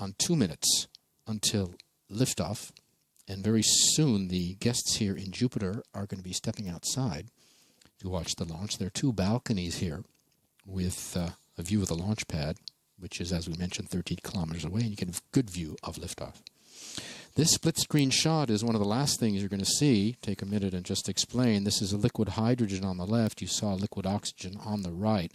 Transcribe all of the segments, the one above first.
on 2 minutes until liftoff. And very soon, the guests here in Jupiter are going to be stepping outside to watch the launch. There are 2 balconies here with a view of the launch pad, which is, as we mentioned, 13 kilometers away, and you get a good view of liftoff. This split-screen shot is one of the last things you're going to see. Take a minute and just explain. This is a liquid hydrogen on the left. You saw liquid oxygen on the right.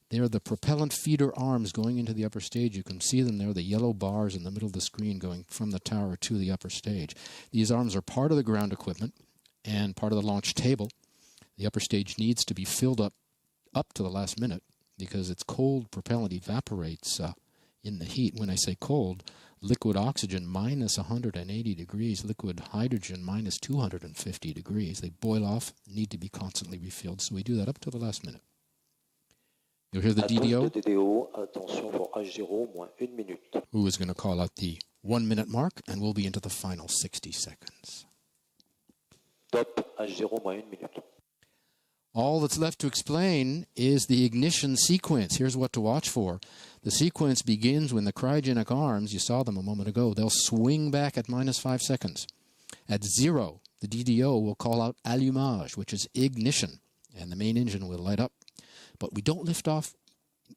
They are the propellant feeder arms going into the upper stage. You can see them there, the yellow bars in the middle of the screen going from the tower to the upper stage. These arms are part of the ground equipment and part of the launch table. The upper stage needs to be filled up to the last minute because its cold propellant evaporates in the heat. When I say cold, liquid oxygen minus 180 degrees, liquid hydrogen minus 250 degrees. They boil off, need to be constantly refilled, so we do that up to the last minute. You'll hear the DDO, who is going to call out the 1 minute mark, and we'll be into the final 60 seconds. Top, H0 moins 1 minute. All that's left to explain is the ignition sequence. Here's what to watch for. The sequence begins when the cryogenic arms, you saw them a moment ago, they'll swing back at minus 5 seconds. At 0, the DDO will call out allumage, which is ignition, and the main engine will light up. But we don't lift off,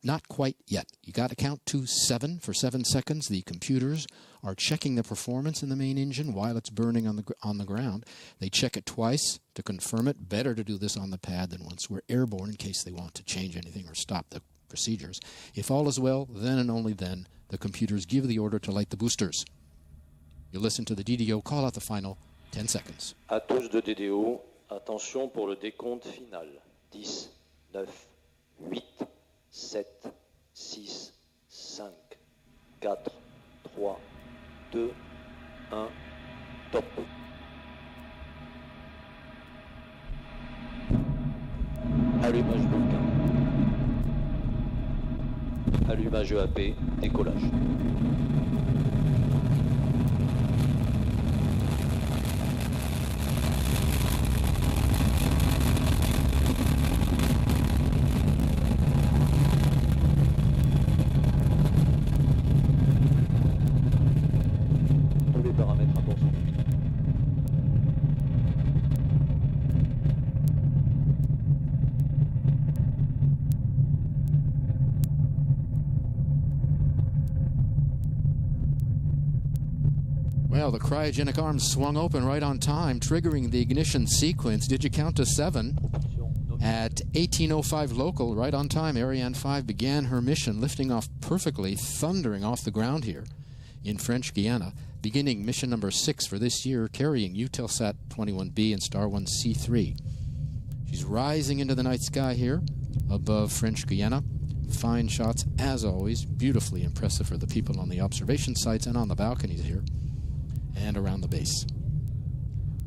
not quite yet. You got to count to 7 for 7 seconds. The computers are checking the performance in the main engine while it's burning on the ground. They check it twice to confirm it. Better to do this on the pad than once we're airborne in case they want to change anything or stop the procedures. If all is well, then and only then, the computers give the order to light the boosters. You listen to the DDO call out the final 10 seconds. À tous de DDO, attention pour le décompte final. 10, 9, 8, 7, 6, 5, 4, 3, 2, 1, top. Allumage Vulcain. Allumage EAP, décollage. Well, the cryogenic arms swung open right on time, triggering the ignition sequence. Did you count to 7? At 18:05 local, right on time, Ariane 5 began her mission, lifting off perfectly, thundering off the ground here in French Guiana, beginning mission number 6 for this year, carrying Eutelsat 21B and Star 1 C3. She's rising into the night sky here above French Guiana. Fine shots, as always, beautifully impressive for the people on the observation sites and on the balconies here and around the base.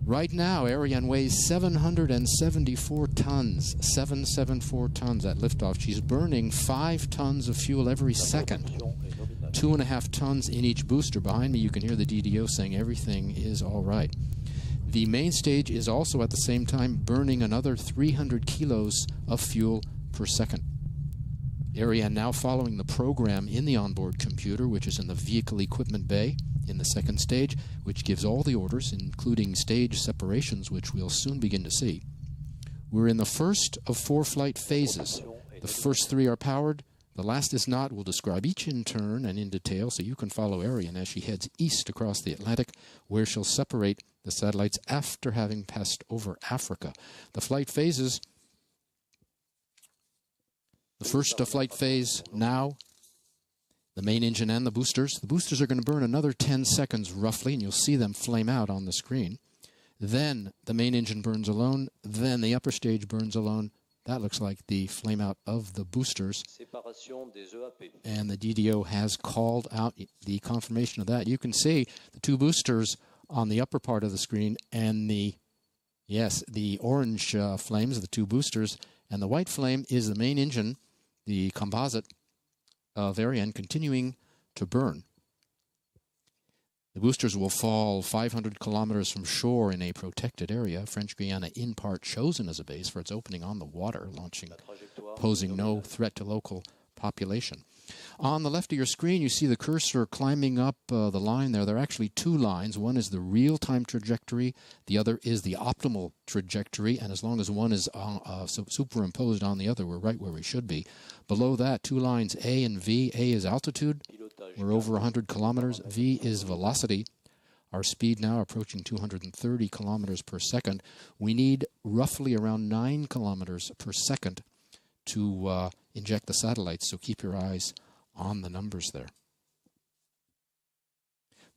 Right now, Ariane weighs 774 tons, 774 tons at liftoff. She's burning 5 tons of fuel every second, 2.5 tons in each booster. Behind me, you can hear the DDO saying everything is all right. The main stage is also at the same time burning another 300 kilos of fuel per second. Ariane now following the program in the onboard computer, which is in the vehicle equipment bay in the second stage, which gives all the orders, including stage separations, which we'll soon begin to see. We're in the first of 4 flight phases. The first 3 are powered. The last is not. We'll describe each in turn and in detail so you can follow Ariane as she heads east across the Atlantic, where she'll separate the satellites after having passed over Africa. The flight phases, the first flight phase now, the main engine and the boosters. The boosters are going to burn another 10 seconds roughly, and you'll see them flame out on the screen. Then the main engine burns alone. Then the upper stage burns alone. That looks like the flame out of the boosters. And the DDO has called out the confirmation of that. You can see the 2 boosters on the upper part of the screen and the orange flames of the 2 boosters. And the white flame is the main engine, the composite of Ariane, continuing to burn. The boosters will fall 500 kilometers from shore in a protected area, French Guiana in part chosen as a base for its opening on the water, posing no threat to local population. On the left of your screen, you see the cursor climbing up the line there. There are actually two lines. One is the real-time trajectory. The other is the optimal trajectory. And as long as one is superimposed on the other, we're right where we should be. Below that, two lines, A and V. A is altitude. We're over 100 kilometers. V is velocity. Our speed now approaching 230 kilometers per second. We need roughly around 9 kilometers per second to inject the satellites, so keep your eyes on the numbers there.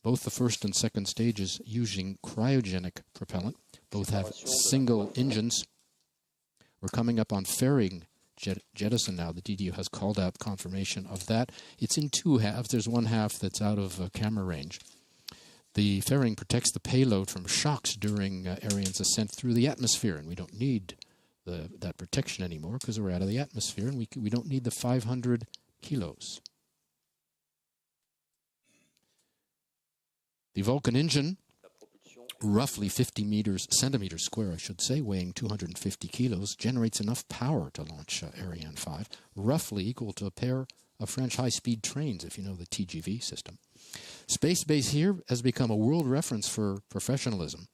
Both the first and second stages using cryogenic propellant. Both have single engines. We're coming up on fairing jettison now. The DDO has called out confirmation of that. It's in two halves. There's one half that's out of camera range. The fairing protects the payload from shocks during Ariane's ascent through the atmosphere, and we don't need that protection anymore because we're out of the atmosphere, and we don't need the 500 kilos. The Vulcan engine, roughly 50 centimeters square, I should say, weighing 250 kilos, generates enough power to launch Ariane 5, roughly equal to a pair of French high-speed trains, if you know the TGV system. Space Base here has become a world reference for professionalism.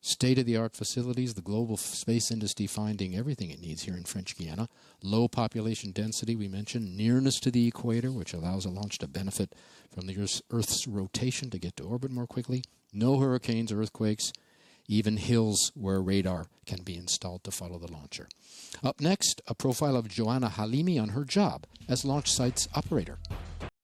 State-of-the-art facilities, the global space industry finding everything it needs here in French Guiana. Low population density, we mentioned. Nearness to the equator, which allows a launch to benefit from the Earth's rotation to get to orbit more quickly. No hurricanes or earthquakes. Even hills where radar can be installed to follow the launcher. Up next, a profile of Joanna Halimi on her job as launch site's operator.